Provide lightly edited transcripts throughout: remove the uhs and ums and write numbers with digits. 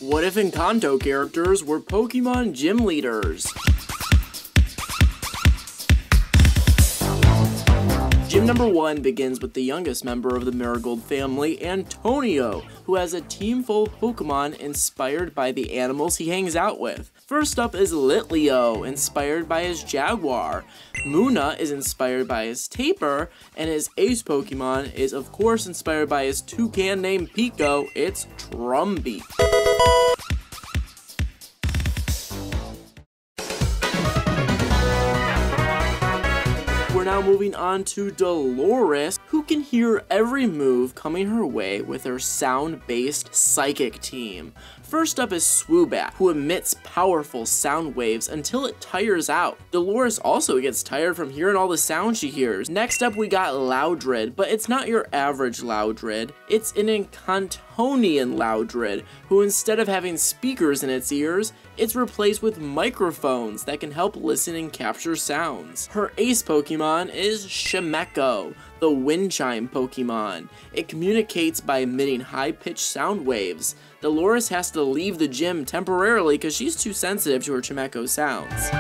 What if Encanto characters were Pokemon gym leaders? Gym number 1 begins with the youngest member of the Marigold family, Antonio, who has a team full of Pokemon inspired by the animals he hangs out with. First up is Litleo, inspired by his Jaguar. Muna is inspired by his Tapir, and his ace Pokemon is of course inspired by his toucan named Pico. It's Trumbeak. We're now moving on to Dolores, who can hear every move coming her way with her sound-based psychic team. First up is Swoobat, who emits powerful sound waves until it tires out. Dolores also gets tired from hearing all the sounds she hears. Next up we got Loudred, but it's not your average Loudred. It's an Encantonian Loudred, who instead of having speakers in its ears, it's replaced with microphones that can help listen and capture sounds. Her ace Pokemon is Shimeko, the wind chime Pokemon. It communicates by emitting high-pitched sound waves. Dolores has to leave the gym temporarily because she's too sensitive to her Shimeko sounds.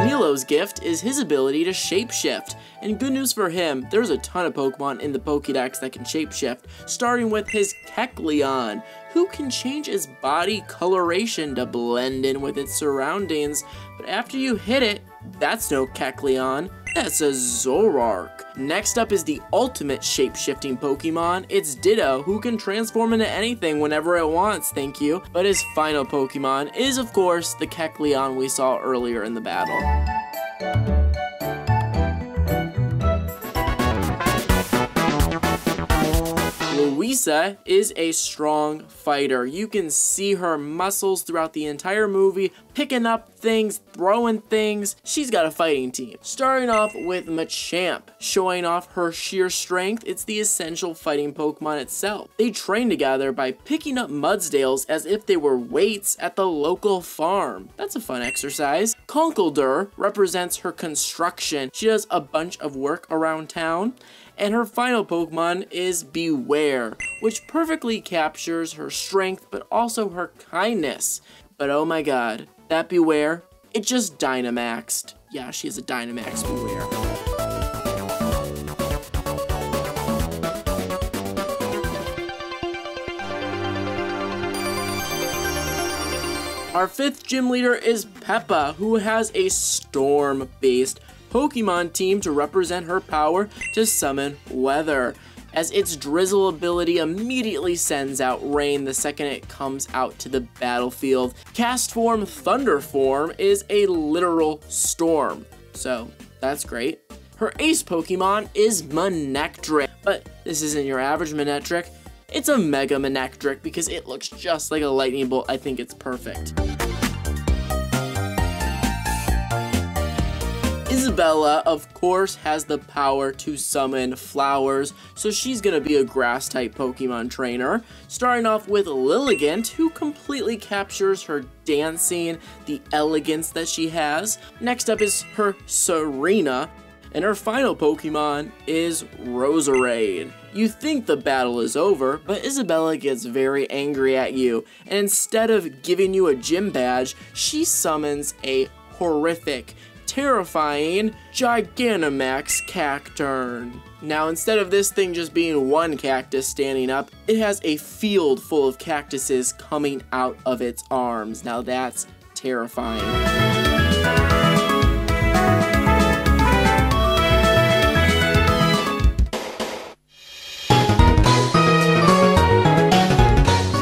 Milo's gift is his ability to shapeshift, and good news for him, there's a ton of Pokemon in the Pokédex that can shapeshift, starting with his Kecleon, who can change its body coloration to blend in with its surroundings, but after you hit it, that's no Kecleon, that's a Zoroark. Next up is the ultimate shape-shifting Pokemon, it's Ditto, who can transform into anything whenever it wants, thank you. But his final Pokemon is of course the Kecleon we saw earlier in the battle. Louisa is a strong fighter. You can see her muscles throughout the entire movie, picking up things, throwing things. She's got a fighting team. Starting off with Machamp, showing off her sheer strength. It's the essential fighting Pokemon itself. They train together by picking up Mudsdales as if they were weights at the local farm. That's a fun exercise. Conkeldurr represents her construction. She does a bunch of work around town. And her final Pokemon is Beware, which perfectly captures her strength but also her kindness. But oh my god, that Beware, it just Dynamaxed. Yeah, she is a Dynamax Beware. Our 5th gym leader is Peppa, who has a storm-based Pokemon team to represent her power to summon weather, as its drizzle ability immediately sends out rain the second it comes out to the battlefield. Cast form Thunder form is a literal storm, so that's great. Her ace Pokemon is Manectric, but this isn't your average Manectric, it's a Mega Manectric because it looks just like a lightning bolt. I think it's perfect. Isabella, of course, has the power to summon flowers, so she's gonna be a grass-type Pokemon trainer. Starting off with Lilligant, who completely captures her dancing, the elegance that she has. Next up is her Serena, and her final Pokemon is Roserade. You think the battle is over, but Isabella gets very angry at you, and instead of giving you a gym badge, she summons a horrific, terrifying Gigantamax Cacturn. Now instead of this thing just being one cactus standing up, it has a field full of cactuses coming out of its arms. Now that's terrifying.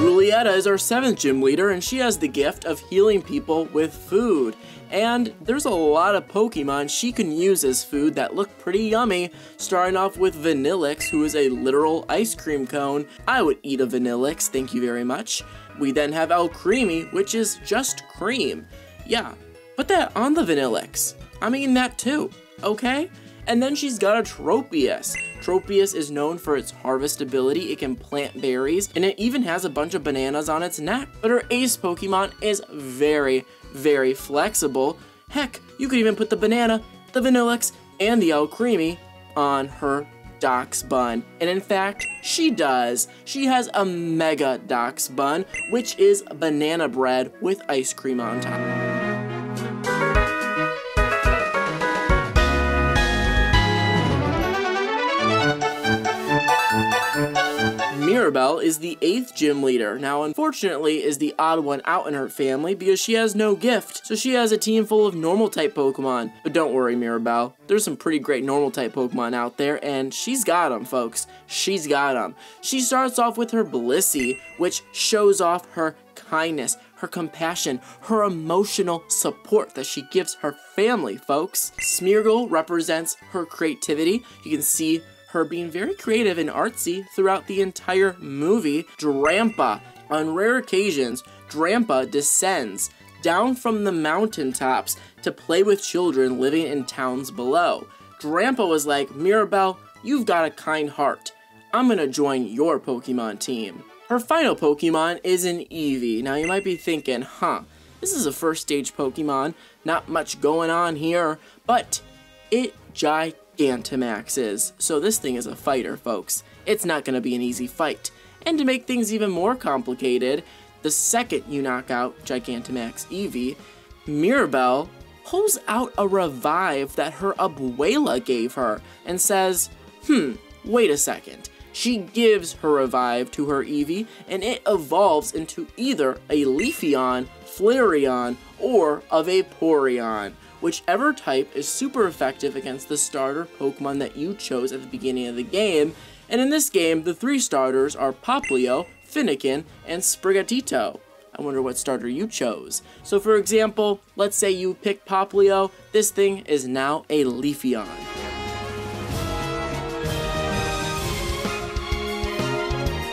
Julieta is our 7th gym leader, and she has the gift of healing people with food. And there's a lot of Pokemon she can use as food that look pretty yummy, starting off with Vanillix, who is a literal ice cream cone. I would eat a Vanillix, thank you very much. We then have Alcremie, which is just cream. Yeah, put that on the Vanillix. I'm eating that too, okay? And then she's got a Tropius. Tropius is known for its harvest ability. It can plant berries, and it even has a bunch of bananas on its neck. But her ace Pokemon is very flexible. Heck, you could even put the banana, the Vanillix, and the El Creamy on her Doc's bun. And in fact, she does. She has a mega Doc's bun, which is banana bread with ice cream on top. Mirabelle is the 8th gym leader. Now, unfortunately, is the odd one out in her family because she has no gift. So she has a team full of normal type Pokemon. But don't worry, Mirabelle. There's some pretty great normal type Pokemon out there, and she's got them, folks. She's got them. She starts off with her Blissey, which shows off her kindness, her compassion, her emotional support that she gives her family, folks. Smeargle represents her creativity. You can see her being very creative and artsy throughout the entire movie. Drampa, on rare occasions, Drampa descends down from the mountaintops to play with children living in towns below. Drampa was like, Mirabelle, you've got a kind heart. I'm gonna join your Pokemon team. Her final Pokemon is an Eevee. Now you might be thinking, this is a first stage Pokemon, not much going on here, but it Gigantamaxes. So this thing is a fighter, folks. It's not gonna be an easy fight. And to make things even more complicated, the second you knock out Gigantamax Eevee, Mirabelle pulls out a revive that her abuela gave her and says, wait a second. She gives her revive to her Eevee and it evolves into either a Leafeon, Flareon, or a Vaporeon. Whichever type is super effective against the starter Pokemon that you chose at the beginning of the game. And in this game, the 3 starters are Popplio, Finnegan, and Sprigatito. I wonder what starter you chose. So for example, let's say you pick Popplio, this thing is now a Leafeon.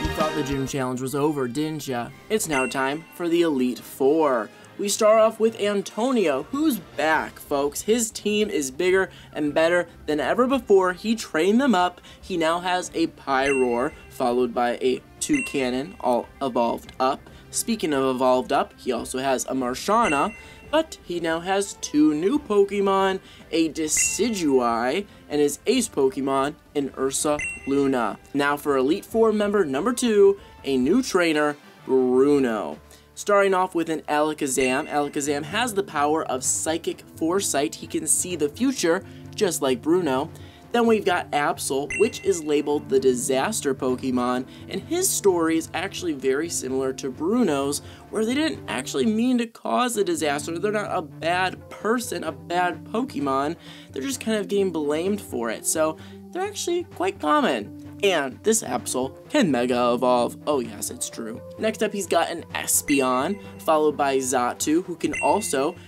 You thought the gym challenge was over, didn't ya? It's now time for the Elite Four. We start off with Antonio, who's back, folks. His team is bigger and better than ever before. He trained them up. He now has a Pyroar, followed by a Toucannon, all evolved up. Speaking of evolved up, he also has a Marshana, but he now has 2 new Pokemon, a Decidueye, and his ace Pokemon, an Ursa Luna. Now for Elite Four member number 2, a new trainer, Bruno. Starting off with an Alakazam. Alakazam has the power of Psychic Foresight. He can see the future, just like Bruno. Then we've got Absol, which is labeled the Disaster Pokemon, and his story is actually very similar to Bruno's, where they didn't actually mean to cause a disaster. They're not a bad person, a bad Pokemon. They're just kind of getting blamed for it, so they're actually quite common. And this Absol can Mega Evolve. Oh yes, it's true. Next up, he's got an Espeon, followed by Xatu,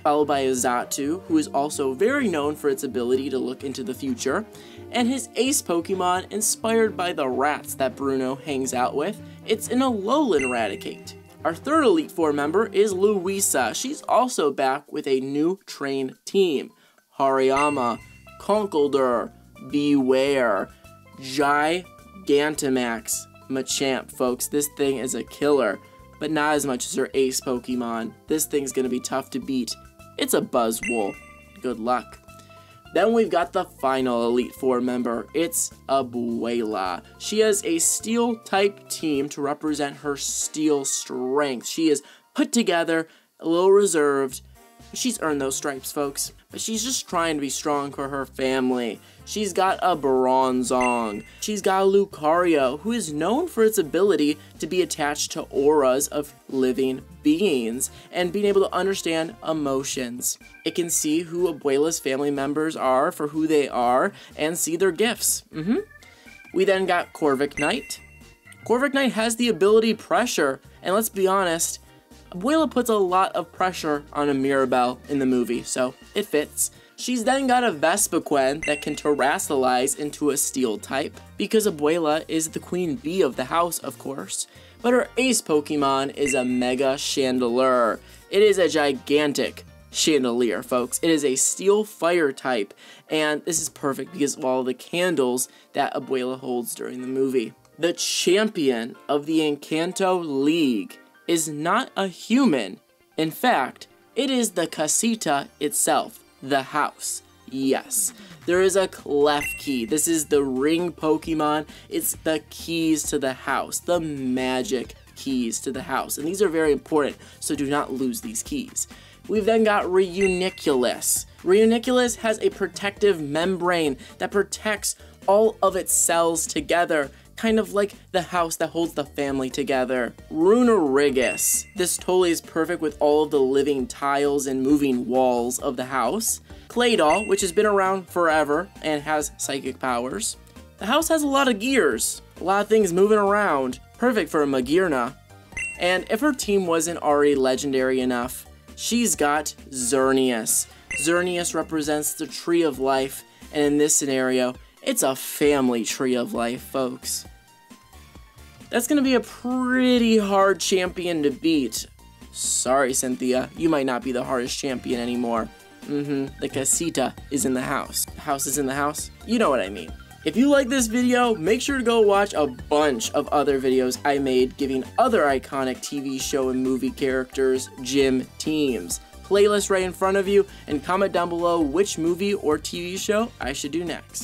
followed by a Xatu, who is also very known for its ability to look into the future. And his ace Pokemon, inspired by the rats that Bruno hangs out with, it's an Alolan Raticate. Our third Elite Four member is Louisa. She's also back with a new trained team. Hariyama, Conkeldurr, Beware, Gigantamax, Machamp, folks. This thing is a killer, but not as much as her ace Pokemon. This thing's gonna be tough to beat. It's a Buzzwole. Good luck. Then we've got the final Elite Four member. It's Abuela. She has a Steel type team to represent her Steel strength. She is put together, a little reserved. She's earned those stripes, folks. But she's just trying to be strong for her family. She's got a Bronzong. She's got a Lucario, who is known for its ability to be attached to auras of living beings and being able to understand emotions. It can see who Abuela's family members are for who they are and see their gifts. We then got Corviknight. Corviknight has the ability Pressure, and let's be honest, Abuela puts a lot of pressure on a Mirabelle in the movie, so it fits. She's then got a Vespiquen that can terrasilize into a Steel type, because Abuela is the queen bee of the house, of course. But her ace Pokemon is a Mega Chandelure. It is a gigantic chandelier, folks. It is a Steel fire type, and this is perfect because of all the candles that Abuela holds during the movie. The champion of the Encanto League is not a human. In fact, it is the casita itself, the house. Yes, there is a Clef key. This is the ring Pokemon. It's the keys to the house, the magic keys to the house. And these are very important, so do not lose these keys. We've then got Reuniculus. Reuniculus has a protective membrane that protects all of its cells together, kind of like the house that holds the family together. Runerigus. This totally is perfect with all of the living tiles and moving walls of the house. Claydol, which has been around forever and has psychic powers. The house has a lot of gears, a lot of things moving around. Perfect for a Magearna. And if her team wasn't already legendary enough, she's got Xerneas. Xerneas represents the tree of life, and in this scenario, it's a family tree of life, folks. That's gonna be a pretty hard champion to beat. Sorry, Cynthia, you might not be the hardest champion anymore. The casita is in the house. The house is in the house? You know what I mean. If you like this video, make sure to go watch a bunch of other videos I made giving other iconic TV show and movie characters gym teams. Playlist right in front of you, and comment down below which movie or TV show I should do next.